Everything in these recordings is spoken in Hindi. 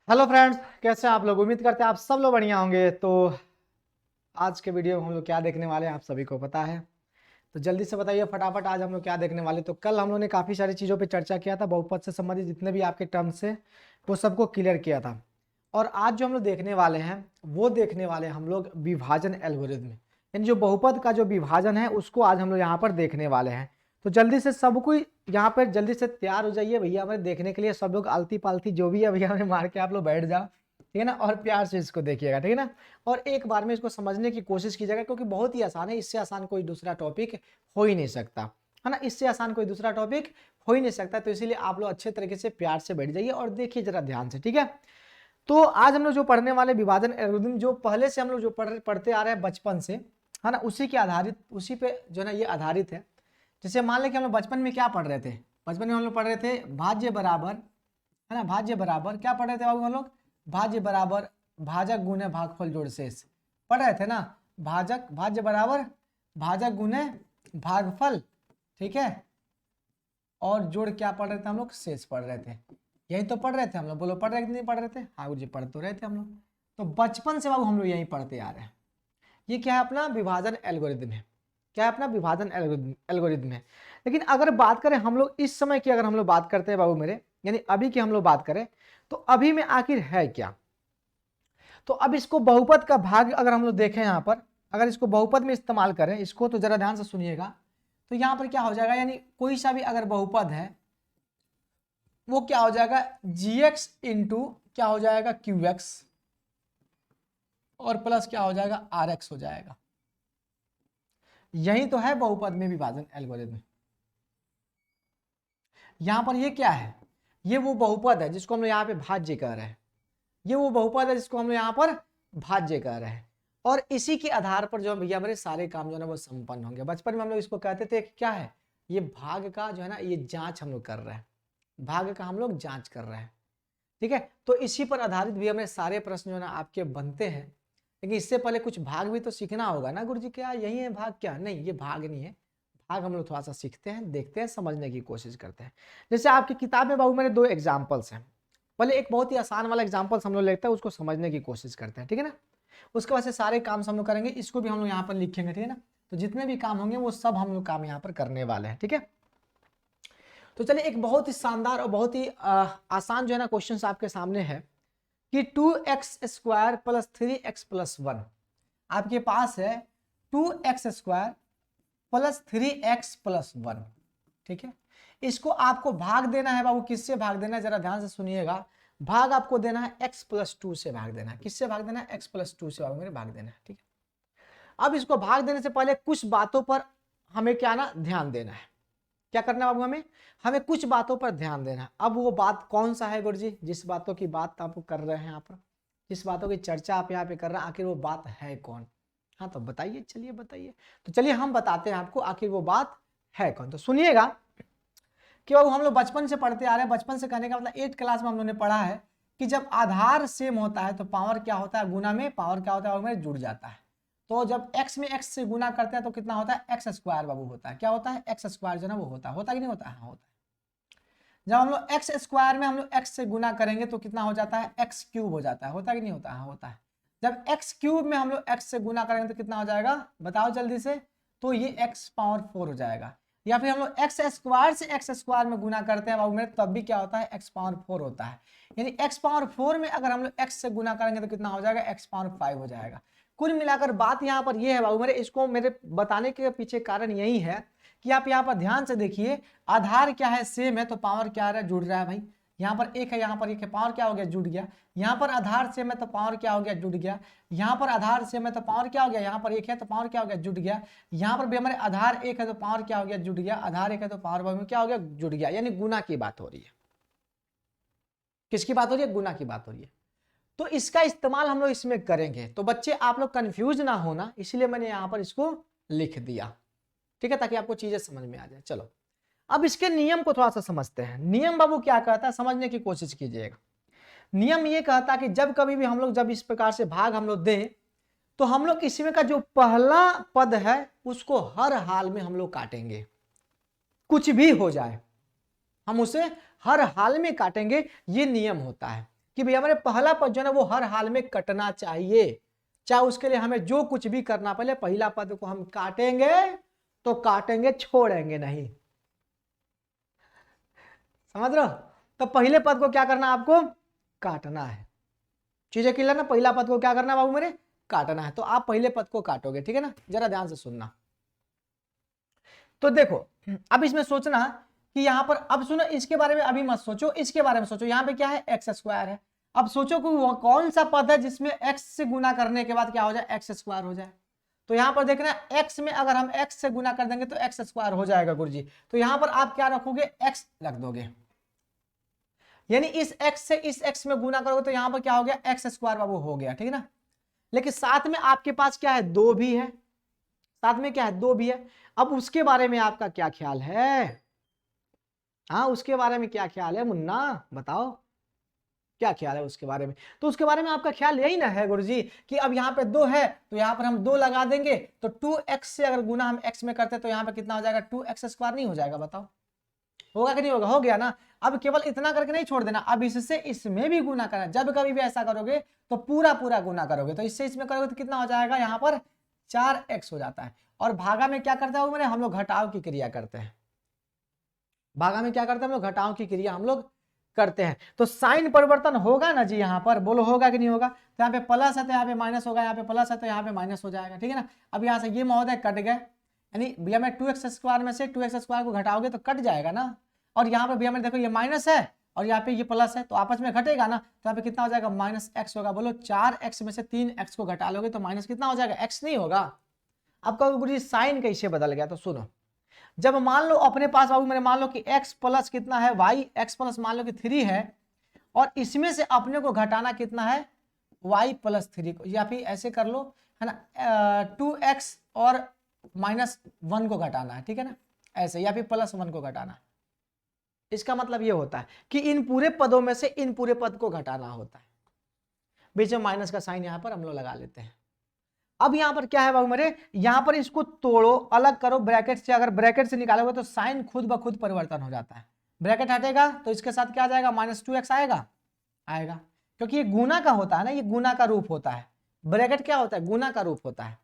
हेलो फ्रेंड्स, कैसे हैं आप लोग। उम्मीद करते हैं आप सब लोग बढ़िया होंगे। तो आज के वीडियो में हम लोग क्या देखने वाले हैं आप सभी को पता है, तो जल्दी से बताइए फटाफट आज हम लोग क्या देखने वाले। तो कल हम लोग ने काफ़ी सारी चीज़ों पे चर्चा किया था, बहुपद से संबंधित जितने भी आपके टर्म्स है वो सबको क्लियर किया था। और आज जो हम लोग देखने वाले हैं वो देखने वाले हैं हम लोग विभाजन एल्गोरिथम, यानी जो बहुपद का जो विभाजन है उसको आज हम लोग यहाँ पर देखने वाले हैं। तो जल्दी से सब कोई यहाँ पर जल्दी से तैयार हो जाइए भैया, हमें देखने के लिए सब लोग आलती पालती जो भी है भैया हमें मार के आप लोग बैठ जाओ, ठीक है ना। और प्यार से इसको देखिएगा, ठीक है ना। और एक बार में इसको समझने की कोशिश कीजिएगा क्योंकि बहुत ही आसान है, इससे आसान कोई दूसरा टॉपिक हो ही नहीं सकता, है ना। इससे आसान कोई दूसरा टॉपिक हो ही नहीं सकता। तो इसीलिए आप लोग अच्छे तरीके से प्यार से बैठ जाइए और देखिए जरा ध्यान से, ठीक है। तो आज हम लोग जो पढ़ने वाले विभाजन एल्गोरिथम जो पहले से हम लोग जो पढ़ते आ रहे हैं बचपन से, है ना, उसी के आधारित, उसी पे जो है ना ये आधारित है। जैसे मान लें कि हम लोग बचपन में क्या पढ़ रहे थे, बचपन में हम लोग पढ़ रहे थे भाज्य बराबर, है ना, भाज्य बराबर क्या पढ़ रहे थे बाबू हम लोग, भाज्य बराबर भाजक गुणे भागफल जोड़ शेष पढ़ रहे थे ना। भाजक भाज्य बराबर भाजक गुणे भागफल, ठीक है, और जोड़ क्या पढ़ रहे थे हम लोग, शेष पढ़ रहे थे। यही तो पढ़ रहे थे हम लोग, बोलो पढ़ रहे थे नहीं पढ़ रहे थे, हाँ गुरु जी पढ़ तो रहे थे हम लोग। तो बचपन से बाबू हम लोग यही पढ़ते आ रहे हैं। ये क्या है, अपना विभाजन एल्गोरिथम है। क्या है, अपना विभाजन एल्गोरिथम है। लेकिन अगर बात करें हम लोग इस समय की, अगर हम लोग बात करते हैं बाबू मेरे, यानी अभी की हम लोग बात करें, तो अभी में आखिर है क्या। तो अब इसको बहुपद का भाग अगर हम लोग देखें यहाँ पर, अगर इसको बहुपद में इस्तेमाल करें इसको, तो जरा ध्यान से सुनिएगा। तो यहाँ पर क्या हो जाएगा, यानी कोई सा भी अगर बहुपद है वो क्या हो जाएगा, gx इंटू क्या हो जाएगा, qx, और प्लस क्या हो जाएगा, rx हो जाएगा। यही तो है बहुपद में विभाजन एल्गोरिथम। यहां पर ये क्या है, ये वो बहुपद है जिसको हम लोग यहाँ पे भाज्य कह रहे हैं। ये वो बहुपद है जिसको हम लोग यहाँ पर भाज्य कह रहे हैं। और इसी के आधार पर जो भैया हमारे सारे काम जो है ना वो संपन्न होंगे। बचपन में हम लोग इसको कहते थे कि क्या है, ये भाग का जो है ना ये जांच हम लोग कर रहे हैं, भाग का हम लोग जांच कर रहे हैं, ठीक है। तो इसी पर आधारित भी हमें सारे प्रश्न जो है ना आपके बनते हैं। लेकिन इससे पहले कुछ भाग भी तो सीखना होगा ना गुरुजी, क्या यही है भाग, क्या नहीं, ये भाग नहीं है। भाग हम लोग थोड़ा सा सीखते हैं, देखते हैं, समझने की कोशिश करते हैं। जैसे आपकी किताब में बाबू मेरे दो एग्जाम्पल्स हैं, पहले एक बहुत ही आसान वाला एग्जाम्पल्स हम लोग लेते हैं, उसको समझने की कोशिश करते हैं, ठीक है ना। उसके बाद से सारे काम हम लोग करेंगे, इसको भी हम लोग यहाँ पर लिखेंगे, ठीक है ना। तो जितने भी काम होंगे वो सब हम लोग काम यहाँ पर करने वाले हैं, ठीक है। तो चलिए एक बहुत ही शानदार और बहुत ही आसान जो है ना क्वेश्चन आपके सामने है कि 2x² प्लस 3x प्लस 1 आपके पास है, 2x² प्लस 3x प्लस 1, ठीक है। इसको आपको भाग देना है बाबू, किससे भाग देना है जरा ध्यान से सुनिएगा। भाग आपको देना है x प्लस 2 से भाग देना है। किससे भाग देना है, x प्लस 2 से बाबू मेरे भाग देना है, ठीक है। अब इसको भाग देने से पहले कुछ बातों पर हमें क्या ना ध्यान देना है। क्या करना है बाबू, हमें कुछ बातों पर ध्यान देना है। अब वो बात कौन सा है गुरुजी, जिस बातों की बात आप कर रहे हैं यहाँ पर, जिस बातों की चर्चा आप यहाँ पे कर रहे हैं, आखिर वो बात है कौन। हाँ तो बताइए, चलिए बताइए। तो चलिए हम बताते हैं आपको आखिर वो बात है कौन। तो सुनिएगा कि बाबू हम लोग बचपन से पढ़ते आ रहे हैं, बचपन से कहने का मतलब 8th क्लास में हम लोगों ने पढ़ा है कि जब आधार सेम होता है तो पावर क्या होता है, गुना में पावर क्या होता है बाबू, जुड़ जाता है। तो जब x में x से गुना करते हैं तो कितना होता है, x² बाबू होता है। क्या होता है, x² जो ना वो होता है कि नहीं होता है, हाँ होता है। जब हम लोग x² में हम लोग x से गुना करेंगे तो कितना हो जाता है, x³ हो जाता है। होता है कि नहीं होता है, हाँ होता है। जब x³ में हम लोग x से गुना करेंगे तो कितना हो जाएगा, बताओ जल्दी से, तो ये x पावर 4 हो जाएगा। या फिर हम लोग x² से x² में गुना करते हैं बाबू मेरे, तब भी क्या होता है, x पावर 4 होता है। यानी x पावर 4 में अगर हम लोग x से गुना करेंगे तो कितना हो जाएगा, x पावर 5 हो जाएगा। कुल मिलाकर बात यहाँ पर यह है बाबू मेरे, इसको मेरे बताने के पीछे कारण यही है कि आप यहाँ पर ध्यान से देखिए, आधार क्या है, सेम है, तो पावर क्या आ रहा है, जुड़ रहा है भाई। यहाँ पर एक है, यहाँ पर एक है, पावर क्या हो गया, जुड़ गया। यहाँ पर आधार सेम है तो पावर क्या हो गया, जुड़ गया। यहाँ पर आधार सेम है तो पावर क्या हो गया, यहाँ पर एक है तो पावर क्या हो गया, जुड़ गया। यहाँ पर भी हमारे आधार एक है तो पावर क्या हो गया, जुड़ गया। आधार एक है तो पावर में क्या हो गया, जुड़ गया। यानी गुना की बात हो रही है। किसकी बात हो रही है, गुना की बात हो रही है। तो इसका इस्तेमाल हम लोग इसमें करेंगे। तो बच्चे आप लोग कंफ्यूज ना होना, इसलिए मैंने यहाँ पर इसको लिख दिया, ठीक है, ताकि आपको चीजें समझ में आ जाए। चलो अब इसके नियम को थोड़ा सा समझते हैं। नियम बाबू क्या कहता है, समझने की कोशिश कीजिएगा। नियम ये कहता है कि जब कभी भी हम लोग जब इस प्रकार से भाग हम लोग दें तो हम लोग इसमें का जो पहला पद है उसको हर हाल में हम लोग काटेंगे, कुछ भी हो जाए हम उसे हर हाल में काटेंगे। ये नियम होता है। कि भैया हमारे पहला पद जो है ना वो हर हाल में कटना चाहिए, चाहे उसके लिए हमें जो कुछ भी करना पड़े, पहला पद को हम काटेंगे तो काटेंगे, छोड़ेंगे नहीं। समझ रहे हो? तो पहले पद को क्या करना, आपको काटना है। चीजें क्लियर ना? पहला पद को क्या करना है बाबू मेरे, काटना है। तो आप पहले पद को काटोगे, ठीक है ना? जरा ध्यान से सुनना। तो देखो अब इसमें सोचना कि यहां पर, अब सुनो इसके बारे में अभी मत सोचो, इसके बारे में सोचो। यहां पे क्या है, एक्स स्क्वायर है। अब सोचो कि वो कौन सा पद है जिसमें एक्स से गुना करने के बाद क्या हो जाए, एक्स स्क्वायर हो जाए। तो यहां पर देखना, एक्स में अगर हम एक्स से गुना कर देंगे तो एक्स स्क्वायर हो जाएगा गुरुजी। तो यहां पर आप क्या रखोगे, एक्स रख दोगे, यानी इस एक्स से इस एक्स में गुना करोगे तो यहां पर क्या हो गया, एक्स स्क्वायर बाबू हो गया, ठीक है ना? लेकिन साथ में आपके पास क्या है, दो भी है, साथ में क्या है, दो भी है। अब उसके बारे में आपका क्या ख्याल है? हाँ, उसके बारे में क्या ख्याल है मुन्ना, बताओ क्या ख्याल है उसके बारे में? तो उसके बारे में आपका ख्याल यही ना है गुरुजी कि अब यहाँ पे दो है तो यहाँ पर हम दो लगा देंगे, तो 2x से अगर गुना हम x में करते तो यहाँ पे कितना हो जाएगा, 2x स्क्वायर नहीं हो जाएगा? बताओ होगा कि नहीं होगा? हो गया ना? अब केवल इतना करके नहीं छोड़ देना, अब इससे इसमें भी गुना करना। जब कभी भी ऐसा करोगे तो पूरा पूरा गुना करोगे, तो इससे इसमें करोगे तो कितना हो जाएगा, यहाँ पर 4x हो जाता है। और भागा में क्या करते हैं हम लोग, घटाव की क्रिया करते हैं। भागा में क्या करते हैं हम लोग, घटाव की क्रिया हम लोग करते हैं। तो साइन परिवर्तन होगा ना जी, यहाँ पर बोलो होगा कि नहीं होगा? तो यहाँ पे प्लस है तो यहाँ पे माइनस होगा, यहाँ पे प्लस है तो यहाँ पे माइनस हो जाएगा, ठीक है ना? अब यहाँ से ये महोदय कट गए, यानी भैया में 2x स्क्वायर में से 2x स्क्वायर को घटाओगे तो कट जाएगा ना। और यहाँ पे भैया में देखो ये माइनस है और यहाँ पे ये प्लस है, तो आपस में घटेगा ना, तो यहाँ पे कितना हो जाएगा, -x होगा। बोलो 4x में से 3x को घटा लोगे तो माइनस कितना हो जाएगा, x नहीं होगा। अब कहोगे गुरुजी साइन कैसे बदल गया? तो सुनो, जब मान लो अपने पास बाबू मैंने मान लो कि x प्लस कितना है, y x प्लस मान लो कि 3 है, और इसमें से अपने को घटाना कितना है, y प्लस 3 को, या फिर ऐसे कर लो है ना, 2x और -1 को घटाना है, ठीक है ना, ऐसे, या फिर +1 को घटाना है। इसका मतलब ये होता है कि इन पूरे पदों में से इन पूरे पद को घटाना होता है। बीच में माइनस का साइन यहां पर हम लोग लगा लेते हैं। अब यहां पर क्या है बाबू मेरे, यहां पर इसको तोड़ो, अलग करो ब्रैकेट से। अगर ब्रैकेट से निकालोगे तो साइन खुद ब खुद परिवर्तन हो जाता है। ब्रैकेट हटेगा तो इसके साथ क्या आ जाएगा, -2x आएगा, आएगा, क्योंकि ये गुना का होता है ना, ये गुना का रूप होता है। ब्रैकेट क्या होता है, गुना का रूप होता है।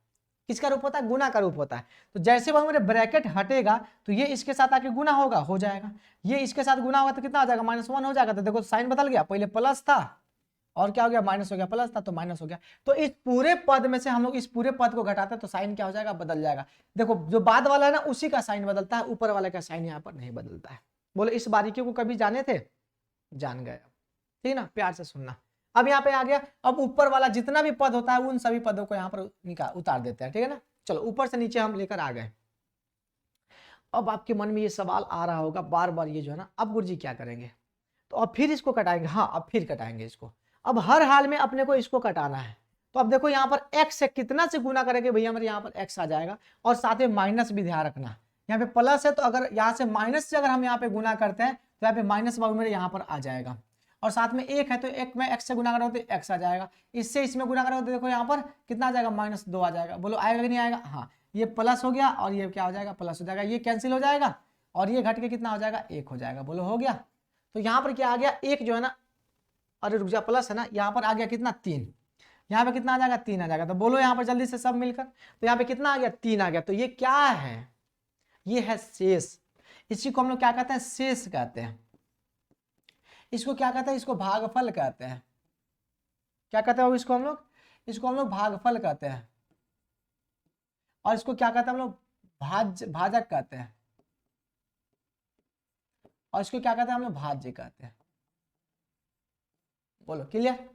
किसका रूप होता है, गुना का रूप होता है। तो जैसे बाबू मेरे ब्रैकेट हटेगा तो ये इसके साथ आके गुना होगा, हो जाएगा, ये इसके साथ गुना होगा तो कितना आ जाएगा, -1 हो जाएगा। तो देखो साइन बदल गया, पहले प्लस था और क्या हो गया, माइनस हो गया, प्लस था तो माइनस हो गया। तो इस पूरे पद में से हम लोग इस पूरे पद को घटाते हैं तो साइन क्या हो जाएगा, बदल जाएगा। देखो जो बाद वाला है ना उसी का साइन बदलता है, ऊपर वाले का साइन यहाँ पर नहीं बदलता है। बोले इस बारीकी को कभी जाने थे, जान गए, ठीक है ना? प्यार से सुनना। अब यहाँ पे आ गया, अब ऊपर वाला जितना भी पद होता है उन सभी पदों को यहाँ पर उतार देते हैं, ठीक है ना? चलो ऊपर से नीचे हम लेकर आ गए। अब आपके मन में ये सवाल आ रहा होगा बार बार, ये जो है ना, अब गुरुजी क्या करेंगे? तो अब फिर इसको कटाएंगे। हाँ, अब फिर कटाएंगे इसको। अब हर हाल में अपने को इसको कटाना है। तो अब देखो यहाँ पर x से कितना से गुना करेंगे भैया, हमारे यहाँ पर x आ जाएगा, और साथ में माइनस भी ध्यान रखना। यहाँ पे प्लस है तो अगर यहाँ से माइनस से अगर हम यहाँ पे गुना करते हैं तो यहाँ पे माइनस बाबू मेरे यहाँ पर आ जाएगा, और साथ में एक है तो एक में x से गुना करोगे तो x आ जाएगा, इससे इसमें गुना करोगे तो देखो यहाँ पर कितना आ जाएगा, -2 आ जाएगा। बोलो आएगा कि नहीं आएगा? हाँ, ये प्लस हो गया और ये क्या हो जाएगा, प्लस हो जाएगा, ये कैंसिल हो जाएगा और ये घट के कितना हो जाएगा, 1 हो जाएगा। बोलो हो गया? तो यहाँ पर क्या आ गया, एक जो है ना, अरे रुक जा, प्लस है ना, यहाँ पर आ गया कितना, 3, यहाँ पे कितना आ जाएगा, 3 आ जाएगा। तो बोलो यहाँ पर जल्दी से सब मिलकर, तो यहाँ पे कितना आ गया, 3 आ गया। तो ये क्या है, ये है शेष। इसी को हम लोग क्या कहते हैं, शेष कहते हैं। इसको क्या कहते हैं, इसको भागफल कहते हैं। क्या कहते हैं इसको हम लोग, इसको हम लोग भागफल कहते हैं, और इसको क्या कहते हैं हम लोग, भाजक कहते हैं, और इसको क्या कहते हैं हम लोग, भाज्य कहते हैं। बोलो क्लियर?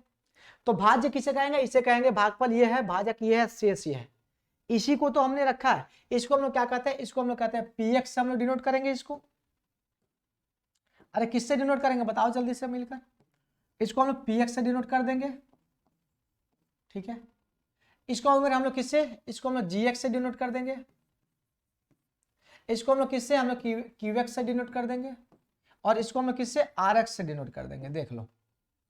तो भाज्य किसे कहेंगे, इसे कहेंगे भागफल, ये है भाजक, ये है शेष, ये है। इसी को तो हमने रखा है। इसको हम लोग क्या कहते हैं, इसको हम लोग कहते हैं px से हम लोग डिनोट करेंगे इसको। अरे किससे डिनोट करेंगे बताओ जल्दी से मिलकर? इसको हम लोग px से डिनोट कर देंगे, ठीक है। इसको अगर हम लोग किससे, इसको हम लोग gx से डिनोट कर देंगे। इसको हम लोग किससे, हम लोग qx से डिनोट कर देंगे, और इसको हम लोग किससे, rx से डिनोट कर देंगे। देख लो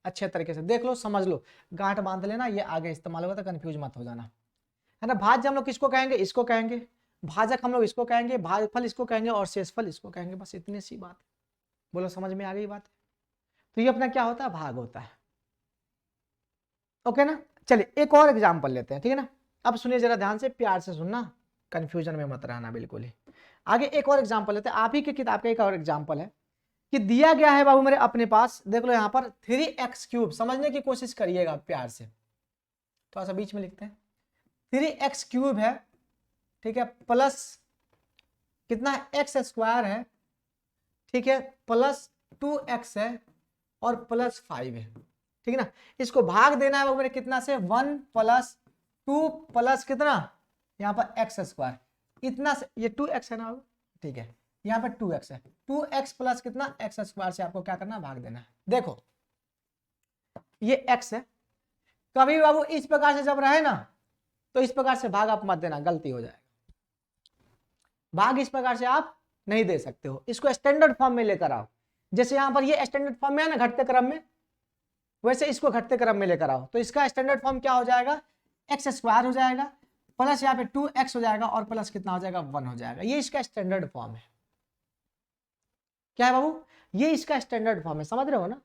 अच्छे तरीके से, देख लो, समझ लो, गांठ बांध लेना, ये आगे इस्तेमाल होगा तो कंफ्यूज मत हो जाना, है ना। भाज्य हम लोग किसको कहेंगे, इसको कहेंगे। भाजक हम लोग इसको कहेंगे, भागफल इसको कहेंगे, और शेषफल इसको कहेंगे। बस इतनी सी बात। बोलो समझ में आ गई बात? तो ये अपना क्या होता है, भाग होता है। ओके ना। चलिए एक और एग्जाम्पल लेते हैं, ठीक है ना। अब सुनिए जरा ध्यान से, प्यार से सुनना, कंफ्यूजन में मत रहना बिल्कुल ही। आगे एक और एग्जाम्पल लेते हैं, आप ही की किताब का एक और एग्जाम्पल है कि दिया गया है बाबू मेरे अपने पास, देख लो यहाँ पर 3x3, समझने की कोशिश करिएगा प्यार से, थोड़ा सा बीच में लिखते हैं। 3x3 है, ठीक है, प्लस कितना एक्स स्क्वायर है, ठीक है, प्लस 2x है और प्लस 5 है, ठीक है ना। इसको भाग देना है बाबू मेरे कितना से, 1 प्लस 2 प्लस कितना यहाँ पर एक्स स्क्वायर, इतना से, ये 2x है ना बाबू, ठीक है, यहाँ पर 2x है, 2x प्लस कितना एक्स स्क्वायर से आपको क्या करना है, भाग देना है। देखो ये x है, कभी बाबू इस प्रकार से जब रहे ना तो इस प्रकार से भाग आप मत देना, गलती हो जाएगा। भाग इस प्रकार से आप नहीं दे सकते हो, इसको स्टैंडर्ड फॉर्म में लेकर आओ। जैसे यहां पर ये स्टैंडर्ड फॉर्म में है ना घटते क्रम में, वैसे इसको घटते क्रम में लेकर आओ, तो इसका स्टैंडर्ड फॉर्म क्या हो जाएगा, एक्स स्क्वायर हो जाएगा, प्लस यहाँ पे 2x हो जाएगा और प्लस कितना हो जाएगा, 1 हो जाएगा। ये इसका स्टैंडर्ड फॉर्म है। क्या है बाबू, ये इसका स्टैंडर्ड फॉर्म है, समझ रहे हो ना,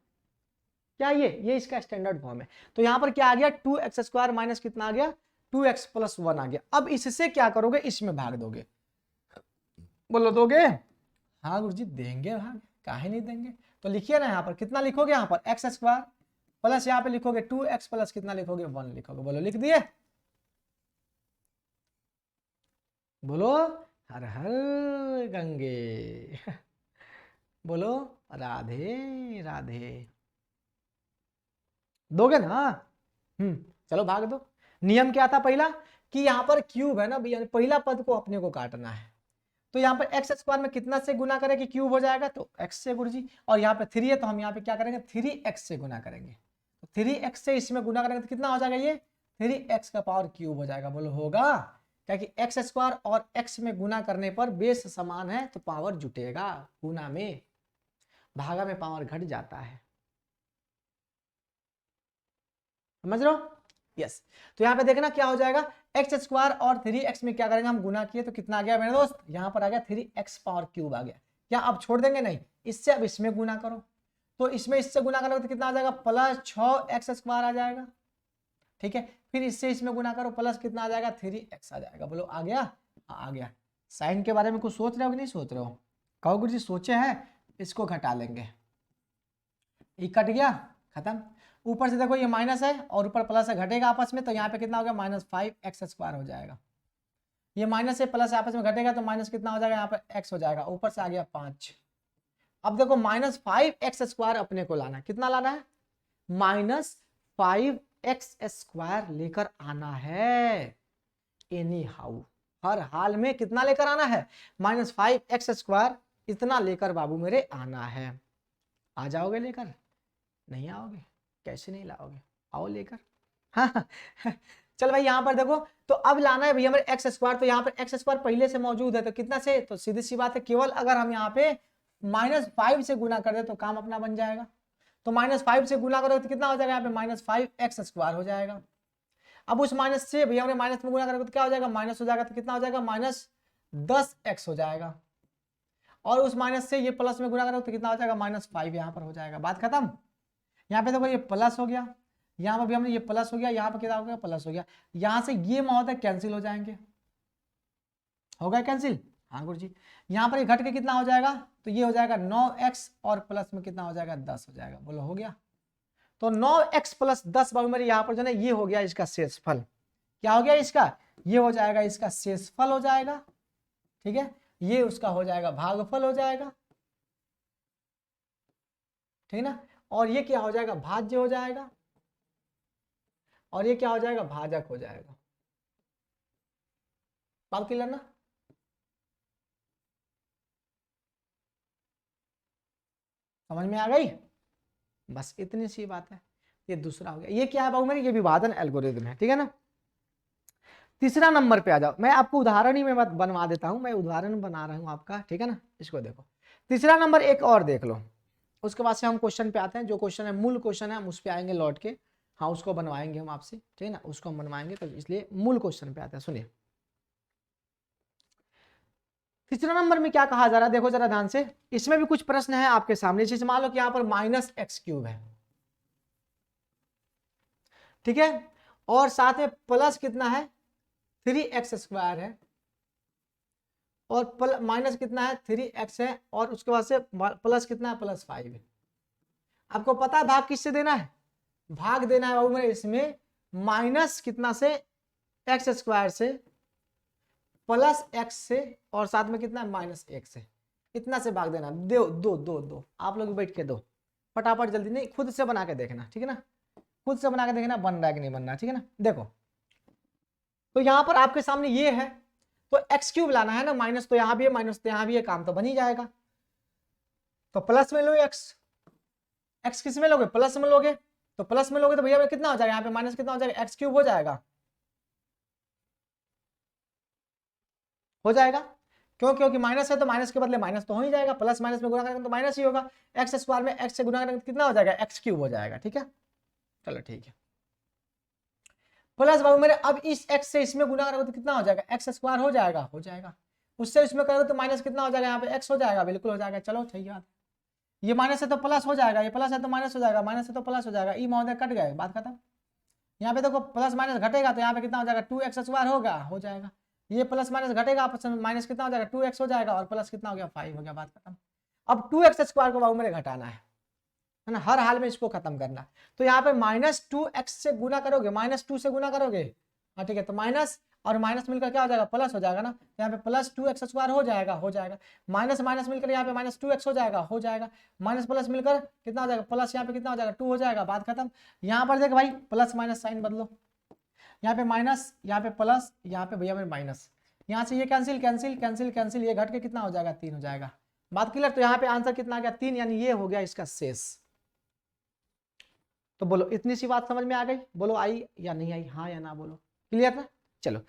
क्या ये इसका स्टैंडर्ड फॉर्म है। तो यहां पर क्या आ गया, 2x स्क्वायर माइनस कितना आ गया, 2x प्लस 1 आ गया। अब इससे क्या करोगे, इसमें भाग दोगे, बोलो दोगे, हाँ गुरुजी देंगे भाग, काहे नहीं देंगे। तो लिखिए ना यहाँ पर कितना लिखोगे, यहाँ पर एक्स स्क्वायर प्लस यहाँ पे लिखोगे 2x प्लस कितना लिखोगे, 1 लिखोगे। बोलो लिख दिए, बोलो हर हर गंगे बोलो राधे राधे, दोगे ना। चलो भाग दो। नियम क्या था पहला, कि यहाँ पर क्यूब है ना भैया, पहला पद को अपने को काटना है, तो यहाँ पर एक्स स्क्वायर में कितना से गुना करेंगे, क्यूब हो जाएगा तो x से गुरुजी, और यहाँ पे 3 है तो हम यहाँ पे क्या करेंगे, 3x से गुना करेंगे, तो 3x से इसमें गुना करेंगे तो कितना हो जाएगा, ये 3x का पावर क्यूब हो जाएगा। बोलो होगा, क्या कि एक्स स्क्वायर और x में गुना करने पर बेस समान है तो पावर जुटेगा, गुना में, भागा में पावर घट जाता है, समझ रहे हो। यस, तो यहाँ पे देखना क्या हो जाएगा, एक्स स्क्वायर और 3x में क्या करेंगे हम, गुना किए तो कितना आ गया मेरे दोस्त, यहाँ पर आ गया 3x पावर क्यूब आ गया। क्या अब छोड़ देंगे, नहीं, इससे अब इसमें गुना करो, तो इसमें इससे गुना करोगे तो कितना आ जाएगा, प्लस 6x स्क्वायर आ जाएगा, ठीक है। फिर इससे इसमें गुना करो, प्लस कितना आ जाएगा, 3x आ जाएगा। बोलो आ गया, आ गया। साइन के बारे में कुछ सोच रहे हो कि नहीं सोच रहे हो, कहो गुरुजी सोचे हैं, इसको घटा लेंगे, ये कट गया, खत्म। ऊपर से देखो ये माइनस है और ऊपर प्लस है, घटेगा आपस में, तो यहाँ पे कितना हो गया, -5x स्क्वायर हो जाएगा। ये माइनस से प्लस आपस में घटेगा तो माइनस कितना हो जाएगा, यहाँ पर x हो जाएगा, ऊपर से आ गया 5। अब देखो -5x स्क्वायर अपने को लाना है, कितना लाना है, -5x स्क्वायर लेकर आना है, एनी हाउ, हर हाल में कितना लेकर आना है, -5x स्क्वायर, इतना लेकर बाबू मेरे आना है। आ जाओगे लेकर, नहीं आओगे, कैसे नहीं लाओगे, आओ लेकर। हाँ चल भाई यहाँ पर देखो, तो अब लाना है भैया हमारे एक्स स्क्वायर, तो यहाँ पर एक्स स्क्वायर पहले से मौजूद है तो कितना से, तो सीधी सी बात है, केवल अगर हम यहाँ पे -5 से गुना कर दे तो काम अपना बन जाएगा। तो -5 से गुना करोगे तो कितना हो जाएगा, यहाँ पे -5x स्क्वायर हो जाएगा। अब उस माइनस से भैया हमने माइनस में गुना करोगे तो क्या हो जाएगा, माइनस हो जाएगा, तो कितना हो जाएगा, -10x हो जाएगा। और उस माइनस से ये प्लस में गुना करोगे तो कितना हो जाएगा, -5 यहाँ पर हो जाएगा, बात खत्म। यहाँ पे देखो ये प्लस हो गया, यहाँ पर भी हमने ये प्लस हो गया, यहाँ पर कितना हो गया, प्लस हो गया, यहाँ से ये महोदय कैंसिल हो जाएंगे, हो गया कैंसिल, हाँ गुरुजी। यहाँ पर ये घट के कितना हो जाएगा, तो ये हो जाएगा 9x और प्लस में कितना हो जाएगा, 10 हो जाएगा। बोलो हो गया, तो 9x प्लस 10 बाबू मेरे यहाँ पर जो है ये हो गया इसका शेषफल, क्या हो गया इसका, ये हो जाएगा इसका शेषफल हो जाएगा, ठीक है, ये उसका हो जाएगा भागफल हो जाएगा, ठीक ना, और ये क्या हो जाएगा, भाज्य हो जाएगा, और ये क्या हो जाएगा, भाजक हो जाएगा। बात क्लियर ना, समझ में आ गई, बस इतनी सी बात है। ये दूसरा हो गया, ये क्या है बाबू मेरे, ये विभाजन एल्गोरिथम है, ठीक है ना। तीसरा नंबर पे आ जाओ, मैं आपको उदाहरण ही में बनवा देता हूं, मैं उदाहरण बना रहा हूं आपका, ठीक है ना। इसको देखो, तीसरा नंबर एक और देख लो, उसके बाद से हम क्वेश्चन पे आते हैं, जो क्वेश्चन है मूल क्वेश्चन है हम उस पे आएंगे लौट के, हाँ उसको बनवाएंगे हम आपसे, ठीक है ना, उसको हम बनवाएंगे, तो इसलिए मूल क्वेश्चन पे आते हैं। सुनिए तीसरा नंबर में क्या कहा जा रहा है, देखो जरा ध्यान से, इसमें भी कुछ प्रश्न है आपके सामने। जैसे मान लो कि यहाँ पर -x³ है, ठीक है, और साथ में प्लस कितना है 3x² है, और माइनस कितना है 3x है, और उसके बाद से प्लस कितना है +5 है। आपको पता है भाग किससे देना है? भाग देना है बाबू मेरे इसमें माइनस कितना से x² से, प्लस x से, और साथ में कितना है -1 से, इतना से भाग देना। दो दो दो दो आप लोग बैठ के दो फटाफट, जल्दी नहीं, खुद से बना के देखना, ठीक है ना, खुद से बना के देखना बन रहा है कि नहीं बन रहा, ठीक है ना। देखो तो यहां पर आपके सामने ये है, तो x³ लाना है ना, माइनस तो यहां भी है माइनस तो यहां भी है, काम तो बन ही जाएगा। तो प्लस में लो x किस में लोगे? प्लस में लोगे, तो प्लस में लोगे तो भैया कितना हो जाएगा, यहाँ पे माइनस कितना हो जाएगा, x³ हो जाएगा, हो जाएगा। क्यों? क्योंकि माइनस है तो माइनस के बदले माइनस तो हो ही जाएगा, प्लस माइनस में गुणा करेंगे तो माइनस ही होगा, x² में x से गुणा करेंगे तो कितना हो जाएगा, x³ हो जाएगा, ठीक है। चलो ठीक है, प्लस बाबू मेरे अब इस x से इसमें गुणा करोगे तो कितना हो जाएगा, x² हो जाएगा, हो जाएगा। उससे इसमें करोगे तो माइनस कितना हो जाएगा, यहाँ पे x हो जाएगा, बिल्कुल हो जाएगा। चलो सही बात, ये माइनस है तो प्लस हो जाएगा, ये प्लस है तो माइनस हो जाएगा, माइनस है तो प्लस हो जाएगा, ई महोदय कट गए, बात खत्म। यहाँ पे देखो प्लस माइनस घटेगा तो यहाँ पे कितना हो जाएगा 2x² होगा, हो जाएगा। ये प्लस माइनस घटेगा, माइनस कितना हो जाएगा 2x हो जाएगा, और प्लस कितना हो गया 5 हो गया, बात खत्म। अब 2x² को बाबू मेरे घटाना है ना, हर हाल में इसको खत्म करना। तो यहाँ पे -2x से गुना करोगे, -2 से गुना करोगे, हाँ ठीक है, तो माइनस और माइनस मिलकर क्या हो जाएगा, प्लस हो जाएगा ना, यहाँ पे +2x² हो जाएगा, हो जाएगा। माइनस माइनस मिलकर यहाँ पे -2x हो जाएगा, हो जाएगा। माइनस प्लस मिलकर कितना हो जाएगा, प्लस यहाँ पे कितना हो जाएगा 2 हो जाएगा, बात खत्म। यहाँ पर देख भाई प्लस माइनस साइन बदलो, यहाँ पे माइनस, यहाँ पे प्लस, यहाँ पे भैया मेरे माइनस, यहाँ से ये कैंसिल कैंसिल कैंसिल कैंसिल, ये घट के कितना हो जाएगा 3 हो जाएगा, बात क्लियर। तो यहाँ पे आंसर कितना आ गया 3, यानी ये हो गया इसका शेष। तो बोलो इतनी सी बात समझ में आ गई? बोलो आई या नहीं आई, हाँ या ना बोलो, क्लियर ना। चलो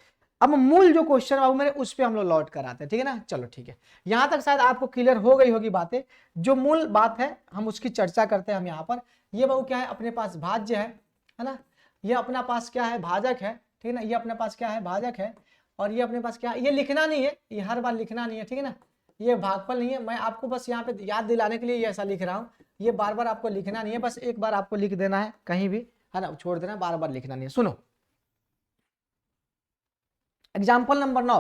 अब मूल जो क्वेश्चन बाबू मेरे उस पे हम लोग लौट कर आते हैं, ठीक है ना। चलो ठीक है, यहां तक शायद आपको क्लियर हो गई होगी बातें। जो मूल बात है हम उसकी चर्चा करते हैं हम यहाँ पर। ये बाबू क्या है, अपने पास भाज्य है ना, ये अपना पास क्या है, भाजक है, ठीक है ना, ये अपने पास क्या है, भाजक है, और ये अपने पास क्या है, ये लिखना नहीं है, ये हर बार लिखना नहीं है, ठीक है ना, ये भागफल नहीं है, मैं आपको बस यहाँ पे याद दिलाने के लिए ये ऐसा लिख रहा हूँ। ये बार बार आपको लिखना नहीं है, बस एक बार आपको लिख देना है कहीं भी, है ना, छोड़ देना है, बार बार लिखना नहीं है। सुनो एग्जाम्पल नंबर 9,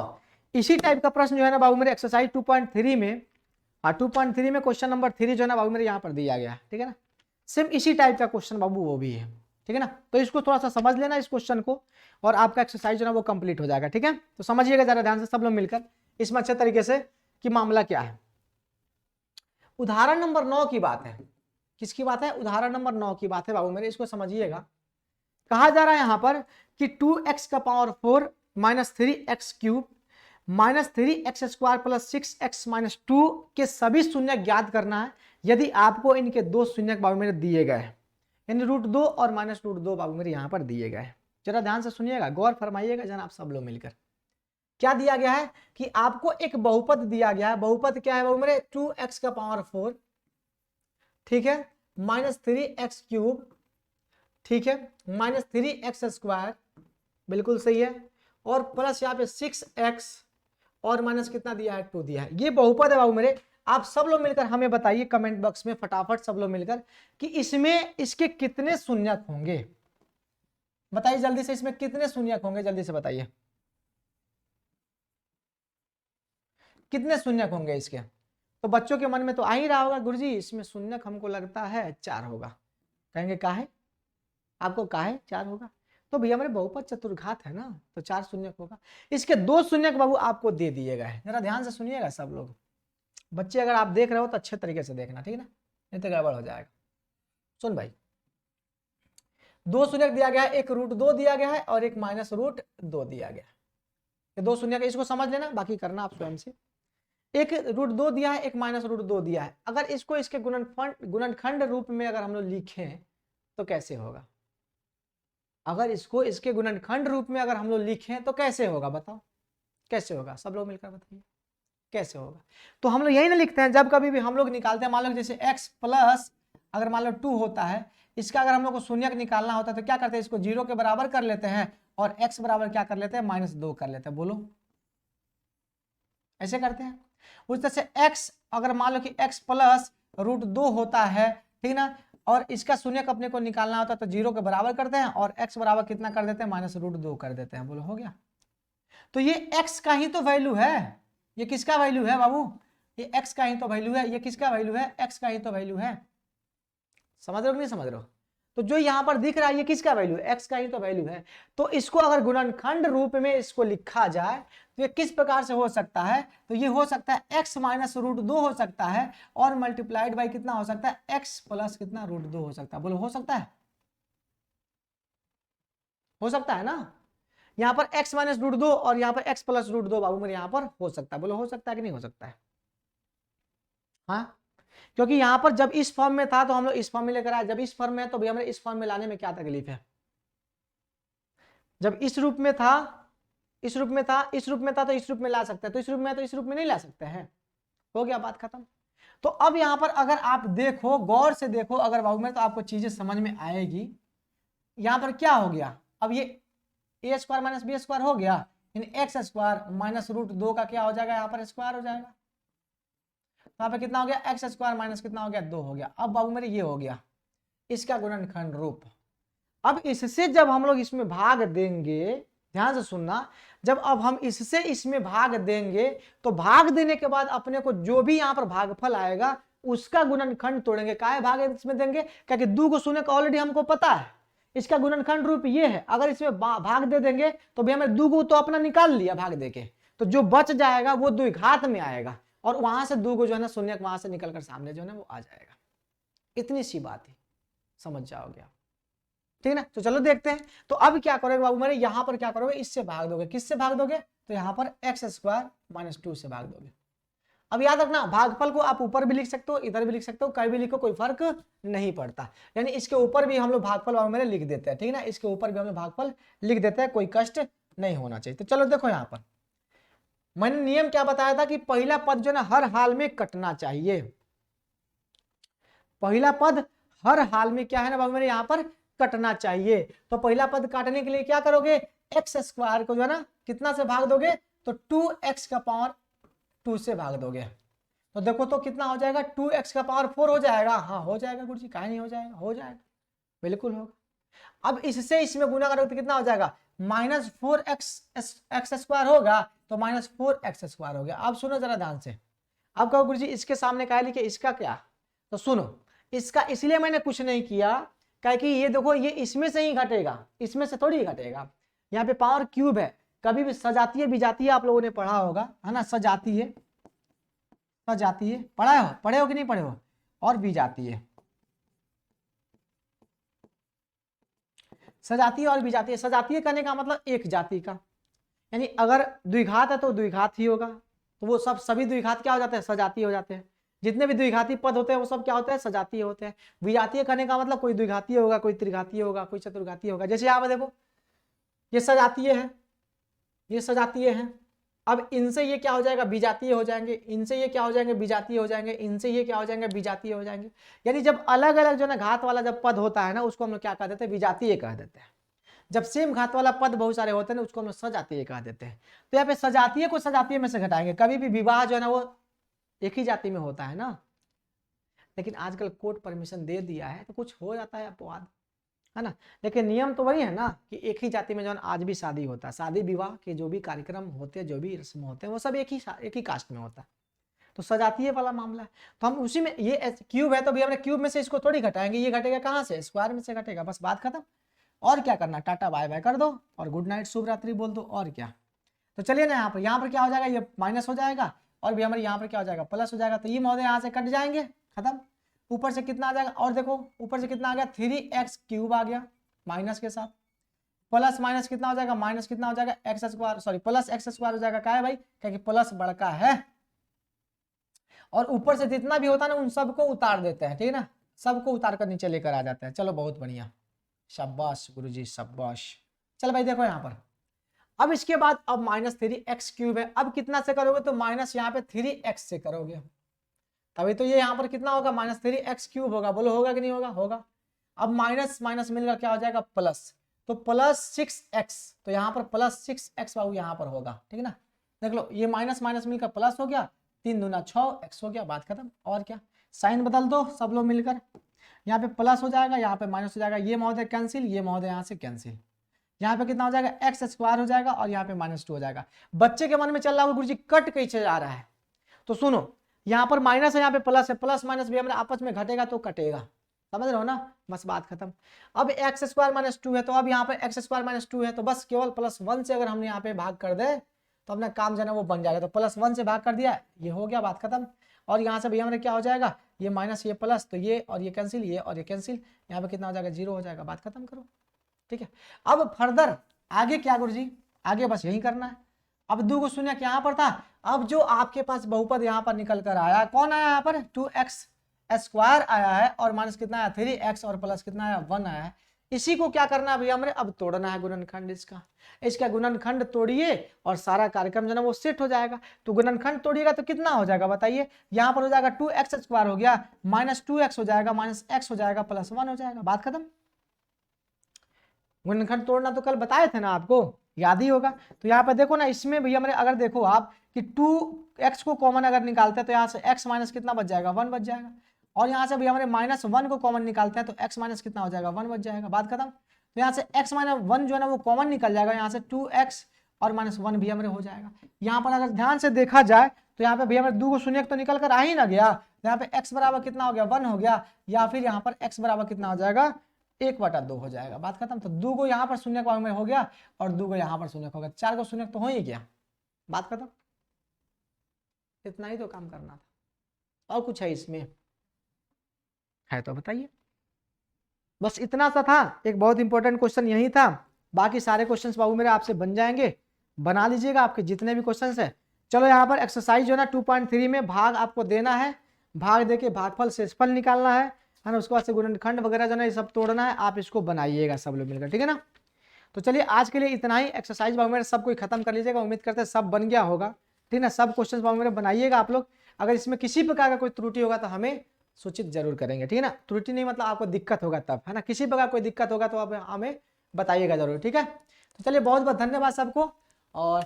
इसी टाइप का प्रश्न जो है ना बाबू मेरे एक्सरसाइज 2.3 में, 2.3 में क्वेश्चन नंबर 3 जो है ना बाबू मेरे यहाँ पर दिया गया है, ठीक है ना। सेम इसी टाइप का क्वेश्चन बाबू वो भी है, ठीक है ना। तो इसको थोड़ा सा समझ लेना इस क्वेश्चन को, और आपका एक्सरसाइज जो है ना वो कंप्लीट हो जाएगा, ठीक है। तो समझिएगा जरा ध्यान से सब लोग मिलकर इसमें अच्छे तरीके से कि मामला क्या है। उदाहरण नंबर 9 की बात है, किसकी बात है, उदाहरण नंबर 9 की बात है बाबू मेरे, इसको समझिएगा। कहा जा रहा है यहां पर कि 2x का पावर 4 -3x³ -3x² + 6x - 2 के सभी शून्य ज्ञात करना है, यदि आपको इनके दो शून्य बाबू मेरे दिए गए हैं, यानी √2 और -√2 बाबू मेरे यहां पर दिए गए हैं। जरा ध्यान से सुनिएगा, गौर फरमाइएगा जनाब सब लोग मिलकर। क्या दिया गया है कि आपको एक बहुपद दिया गया है, बहुपद क्या है बाबू मेरे, 2x का पावर 4, ठीक है, -3x³, ठीक है, -3x², बिल्कुल सही है, और प्लस यहाँ पे 6x, और माइनस कितना दिया है 2 दिया है। ये बहुपद है बाबू मेरे। आप सब लोग मिलकर हमें बताइए कमेंट बॉक्स में फटाफट सब लोग मिलकर कि इसमें इसके कितने शून्यक होंगे, बताइए जल्दी से, इसमें कितने शून्यक होंगे, जल्दी से बताइए कितने शून्यक होंगे इसके। तो बच्चों के मन में तो आ ही रहा होगा गुरुजी इसमें शून्यक हमको लगता है 4 होगा, कहेंगे काहे, आपको काहे 4 होगा, तो भैया मेरे बहुपद चतुर्घात है ना, तो 4 शून्यक होगा। इसके 2 शून्यक बाबू आपको दे दिए गए हैं, जरा ध्यान से सुनिएगा सब लोग बच्चे, अगर आप देख रहे हो तो अच्छे तरीके से देखना, ठीक है ना, नहीं तो गड़बड़ हो जाएगा। सुन भाई, 2 शून्यक दिया गया है, एक √2 दिया गया है और एक -√2 दिया गया है। ये 2 शून्यक, इसको समझ लेना, बाकी करना आप स्वयं से। एक √2 दिया है, एक -√2 दिया है। अगर इसको इसके गुणनखंड रूप में अगर हम लोग लिखें तो कैसे होगा, अगर इसको इसके गुणनखंड रूप में अगर हम लोग लिखें तो कैसे होगा, बताओ कैसे होगा, सब लोग मिलकर बताइए कैसे होगा। तो हम लोग यही ना लिखते हैं, जब कभी भी हम लोग निकालते हैं, मान लो जैसे x प्लस अगर मान लो 2 होता है, इसका अगर हम लोग को शून्यक निकालना होता है तो क्या करते हैं, इसको 0 के बराबर कर लेते हैं, और x बराबर क्या कर लेते हैं, -2 कर लेते हैं। बोलो ऐसे करते हैं। उस तरह से x अगर मान लो कि x प्लस √2 होता है, ठीक ना, और इसका शून्य अपने को निकालना होता है तो 0 के बराबर करते हैं और x बराबर कितना कर देते हैं -√2 कर देते हैं। बोलो हो गया। तो ये x का ही तो वैल्यू है, ये किसका वैल्यू है बाबू, ये x का ही तो वैल्यू है, ये किसका वैल्यू है, x का ही तो वैल्यू है। समझ रहे हो कि नहीं समझ रहे हो? तो जो यहां पर दिख रहा है ये किसका वैल्यू है, x का ही तो वैल्यू है। तो इसको अगर गुणनखंड रूप में इसको लिखा जाए तो ये किस प्रकार से हो सकता है, तो ये हो सकता है x -√2 हो सकता है और मल्टीप्लाइड बाई कितना हो सकता है, x प्लस कितना √2 हो सकता है। बोलो हो सकता है, हो सकता है ना। यहाँ पर x -√2 और यहाँ पर x प्लस √2 बाबू मेरे यहाँ पर हो सकता है। बोलो हो सकता है कि नहीं हो सकता है? हाँ, क्योंकि यहां पर जब इस फॉर्म में था तो हम लोग इस फॉर्म में लेकर आए, जब इस फॉर्म में है तो भैया हमें इस फॉर्म में लाने में क्या तकलीफ है। जब इस रूप में था, इस रूप में था, इस रूप में था तो इस रूप में ला सकते हैं, तो इस रूप में है तो इस रूप में नहीं ला सकते हैं। हो गया, बात खत्म। तो अब यहां पर अगर आप देखो, गौर से देखो अगर बाबू में, तो आपको चीजें समझ में आएगी। यहां पर क्या हो गया, अब ये a² - b² हो गया, x² - √2 का क्या हो जाएगा, यहाँ पर स्क्वायर हो जाएगा। यहाँ पे कितना हो गया, x² माइनस कितना हो गया, 2 हो गया। अब बाबू मेरे ये हो गया इसका गुणनखंड रूप। अब इससे जब हम लोग इसमें भाग देंगे, ध्यान से सुनना, जब अब हम इससे इसमें भाग देंगे तो भाग देने के बाद अपने को जो भी यहाँ पर भागफल आएगा उसका गुणनखंड तोड़ेंगे। काहे भाग इसमें देंगे, क्योंकि 2 को शून्य का ऑलरेडी हमको पता है, इसका गुणनखंड रूप ये है। अगर इसमें भाग दे देंगे तो भी हमें 2 को तो अपना निकाल लिया भाग देके, तो जो बच जाएगा वो द्विघात में आएगा और वहां से 2 को जो है ना शून्य वहां से निकलकर सामने जो है ना वो आ जाएगा। इतनी सी बात है, समझ जाओगे आप, ठीक ना। तो चलो देखते हैं। तो अब क्या करोगे बाबू मेरे, यहां पर क्या करोगे, इससे भाग दोगे। किससे भाग दोगे, तो यहां पर x² - 2 से भाग दोगे। अब याद रखना, भागफल को आप ऊपर भी लिख सकते हो, इधर भी लिख सकते हो, कहीं भी लिखो, कोई फर्क नहीं पड़ता। यानी इसके ऊपर भी हम लोग भागफल बाबू मेरे लिख देते हैं, ठीक है ना, इसके ऊपर भी हम लोग भागफल लिख देते हैं, कोई कष्ट नहीं होना चाहिए। तो चलो देखो, यहां पर मैंने नियम क्या बताया था कि पहला पद जो है ना हर हाल में कटना चाहिए। पहला पद हर हाल में क्या है ना बाबू मेरे यहाँ पर कटना चाहिए। तो पहला पद काटने के लिए क्या करोगे, x² को जो है ना कितना से भाग दोगे, तो 2x⁻² से भाग दोगे। तो देखो तो कितना हो जाएगा, 2x⁴ हो जाएगा। हाँ हो जाएगा गुरुजी, काहे नहीं हो जाएगा, हो जाएगा, बिल्कुल होगा। अब इससे इसमें गुना करोगे तो कितना हो जाएगा, -4x² होगा, तो -4x² हो गया। अब सुनो जरा ध्यान से, अब कहो गुरुजी इसके सामने क्या लिखे, इसका क्या, तो सुनो, इसका इसलिए मैंने कुछ नहीं किया क्योंकि ये देखो ये इसमें से ही घटेगा, इसमें से थोड़ी घटेगा। यहाँ पे पावर क्यूब है, कभी भी सजातीय विजातीय आप लोगों ने पढ़ा होगा, है ना, सजातीय सजातीय पढ़े हो कि नहीं पढ़े हो, और विजातीय, सजातीय और विजातीय। सजातीय करने का मतलब एक जाति का, यानी अगर द्विघात है तो द्विघात ही होगा, तो वो सब सभी द्विघात क्या हो जाते हैं, सजातीय हो जाते हैं। जितने भी द्विघाती पद होते हैं वो सब क्या होते हैं, सजातीय होते हैं। विजातीय करने का मतलब कोई द्विघातीय होगा, कोई त्रिघातीय होगा, कोई चतुर्घातीय होगा। जैसे यहाँ पे देखो ये सजातीय है, ये सजातीय है। अब इनसे ये क्या हो जाएगा, विजातीय हो जाएंगे, इनसे ये क्या हो जाएंगे, विजातीय हो जाएंगे, इनसे ये क्या हो जाएंगे, विजातीय हो जाएंगे। यानी जब अलग अलग जो ना घात वाला जब पद होता है ना उसको हम लोग क्या कह देते हैं, विजातीय कह देते हैं। जब सेम घात वाला पद बहुत सारे होते हैं ना उसको हम लोग सजातीय कह देते हैं। तो यहाँ पे सजातीय को सजातीय में से घटाएंगे। कभी भी विवाह जो है ना वो एक ही जाति में होता है ना, लेकिन आजकल कोर्ट परमिशन दे दिया है तो कुछ हो जाता है अपवाद, है ना, लेकिन नियम तो वही है ना कि एक ही जाति में जो आज भी शादी होता है, शादी विवाह के जो भी कार्यक्रम होते हैं, जो भी रस्म होते हैं वो सब एक ही कास्ट में होता है। तो सजातीय वाला मामला है, तो हम उसी में, ये क्यूब है तो भी हमने क्यूब में से इसको थोड़ी घटाएंगे, ये घटेगा कहाँ से, स्क्वायर में से घटेगा, बस बात खत्म। और क्या करना, टाटा बाय बाय कर दो और गुड नाइट शुभ रात्रि बोल दो, और क्या। तो चलिए ना, यहाँ पर क्या हो जाएगा, ये माइनस हो जाएगा और भी हमारे यहाँ पर क्या हो जाएगा, प्लस हो जाएगा। तो ये महोदय यहाँ से कट जाएंगे, खत्म। ऊपर से कितना आ जाएगा, और देखो ऊपर से कितना आ गया, 3x³ आ गया माइनस के साथ, प्लस माइनस कितना हो जाएगा, माइनस कितना हो जाएगा, x² सॉरी प्लस x² हो जाएगा। क्या है भाई, क्योंकि प्लस बड़का है, और ऊपर से जितना भी होता है ना उन सबको उतार देते हैं, ठीक है ना, सबको उतार कर नीचे लेकर आ जाते हैं। चलो बहुत बढ़िया, शाबाश गुरुजी शाबाश। चल भाई देखो यहाँ पर, अब इसके बाद अब -3x³ है, अब कितना से करोगे, तो माइनस यहाँ पे 3x से करोगे, तभी तो ये यहाँ पर कितना होगा, -3x³ होगा। बोलो होगा कि नहीं होगा, होगा। अब माइनस माइनस मिलकर क्या हो जाएगा, प्लस, तो +6x, तो यहाँ पर +6x बाबू यहाँ पर होगा, ठीक है ना। देख लो ये माइनस माइनस मिलकर प्लस हो गया, 3 दूना 6x हो गया, बात खत्म। और क्या, साइन बदल दो सब लोग मिलकर, यहाँ पे प्लस हो जाएगा, यहाँ पे माइनस हो जाएगा, ये महोदय कैंसिल, ये महोदय यहाँ से कैंसिल, यहाँ पे कितना हो जाएगा एक्स स्क्वायर हो जाएगा और यहाँ पे -2 हो जाएगा। बच्चे के मन में चल रहा होगा गुरुजी कट कैसे जा रहा है, तो सुनो यहाँ पर माइनस है, यहाँ पे प्लस है, प्लस माइनस भी हमारे आपस में घटेगा तो कटेगा, समझ रहे हो ना, बस बात खत्म। अब एक्स स्क्वायर -2 है, तो अब यहाँ पर एक्स स्क्वायर -2 है, तो बस केवल +1 से अगर हमने यहाँ पे भाग कर दे तो अपना काम जो है ना वो बन जाएगा, तो +1 से भाग कर दिया, ये हो गया, बात खत्म। और यहाँ से भैया हमारे क्या हो जाएगा, ये माइनस ये प्लस, तो ये और ये कैंसिल, ये और ये कैंसिल, यहाँ पे कितना हो जाएगा 0 हो जाएगा, बात खत्म करो, ठीक है। अब फर्दर आगे क्या गुरुजी, आगे बस यही करना है। अब 2 शून्य यहाँ पर था, अब जो आपके पास बहुपद यहाँ पर निकल कर आया, कौन आया यहाँ पर 2x स्क्वायर आया है और माइनस कितना आया 3x और प्लस कितना आया 1 आया है, इसी को क्या करना है भैया हमारे, अब तोड़ना है गुणनखंड इसका गुणनखंड तोड़िए और सारा कार्यक्रम जो है वो सेट हो जाएगा। तो गुणनखंड तोड़िएगा तो कितना हो जाएगा बताइए, यहाँ पर हो जाएगा 2x स्क्वायर हो गया, -2x हो जाएगा, -x हो जाएगा, +1 हो जाएगा, बात खत्म। गुणनखंड तोड़ना तो कल बताए थे ना आपको, याद ही होगा। तो यहाँ पे देखो ना, इसमें भैया हमारे अगर देखो आप कि 2x को कॉमन अगर निकालते हैं तो यहाँ से x माइनस कितना बच जाएगा 1 बच जाएगा, और यहाँ से भैया हमारे -1 को कॉमन निकालते हैं तो x माइनस कितना हो जाएगा 1 बच जाएगा, बात खत्म। तो यहाँ से x - 1 जो है ना वो कॉमन निकल जाएगा, यहाँ से 2x और -1 भी हमारे हो जाएगा। यहाँ पर अगर ध्यान से देखा जाए तो यहाँ पे भैया हमारे 2 शून्य तो निकल कर आ ही ना गया, तो यहाँ पे x बराबर कितना हो गया 1 हो गया, या फिर यहाँ पर x बराबर कितना हो जाएगा 1/2 हो जाएगा, बात खत्म। तो 2 को यहाँ पर शून्य में हो गया और 2 को यहाँ पर शून्य हो गया, 4 को शून्य तो हो ही गया, बात खत्म। इतना ही तो काम करना था, और कुछ है इसमें है तो बताइए, बस इतना सा था। एक बहुत इंपॉर्टेंट क्वेश्चन यही था, बाकी सारे क्वेश्चंस बाबू मेरे आपसे बन जाएंगे, बना लीजिएगा आपके जितने भी क्वेश्चंस है। चलो यहाँ पर एक्सरसाइज जो है ना 2.3 में भाग आपको देना है, भाग देके भागफल शेषफल निकालना है ना, उसके बाद से गुणनखंड वगैरह जो है ये सब तोड़ना है, आप इसको बनाइएगा सब लोग मिलकर, ठीक है ना। तो चलिए आज के लिए इतना ही, एक्सरसाइज बाबू मेरे सब कोई खत्म कर लीजिएगा, उम्मीद करते हैं सब बन गया होगा, ठीक है ना। सब क्वेश्चन बाबू मेरे बनाइएगा आप लोग, अगर इसमें किसी प्रकार का कोई त्रुटि होगा तो हमें सूचित जरूर करेंगे, ठीक है ना। त्रुटि नहीं मतलब आपको दिक्कत होगा तब, है ना, किसी प्रकार कोई दिक्कत होगा तो आप हमें बताइएगा जरूर, ठीक है। तो चलिए बहुत बहुत धन्यवाद सबको, और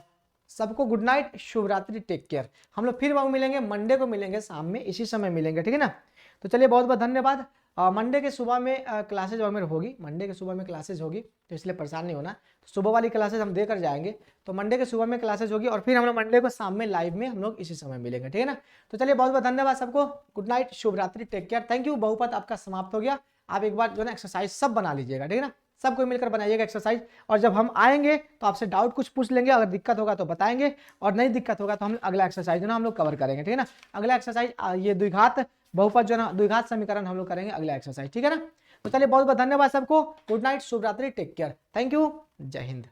सबको गुड नाइट, शुभ रात्रि, टेक केयर। हम लोग फिर बाबू मिलेंगे, मंडे को मिलेंगे शाम में इसी समय मिलेंगे, ठीक है ना। तो चलिए बहुत बहुत धन्यवाद। मंडे के सुबह में क्लासेज वगैरह होगी, मंडे के सुबह में क्लासेज होगी, तो इसलिए परेशान नहीं होना, तो सुबह वाली क्लासेज हम देकर जाएंगे, तो मंडे के सुबह में क्लासेज होगी और फिर हम लोग मंडे को शाम में लाइव में हम लोग इसी समय मिलेंगे, ठीक है ना। तो चलिए बहुत बहुत धन्यवाद सबको, गुड नाइट, शुभ रात्रि, टेक केयर, थैंक यू। बहुपद आपका समाप्त हो गया, आप एक बार जो है ना एक्सरसाइज सब बना लीजिएगा, ठीक है ना, सब कोई मिलकर बनाइएगा एक्सरसाइज, और जब हम आएंगे तो आपसे डाउट कुछ पूछ लेंगे, अगर दिक्कत होगा तो बताएंगे, और नहीं दिक्कत होगा तो हम अगला एक्सरसाइज जो ना हम लोग कवर करेंगे, ठीक है ना। अगला एक्सरसाइज ये द्विघात बहुपद जो ना द्विघात समीकरण हम लोग करेंगे अगला एक्सरसाइज, ठीक है ना। तो चलिए बहुत बहुत धन्यवाद सबको, गुड नाइट, शुभ रात्रि, टेक केयर, थैंक यू, जय हिंद।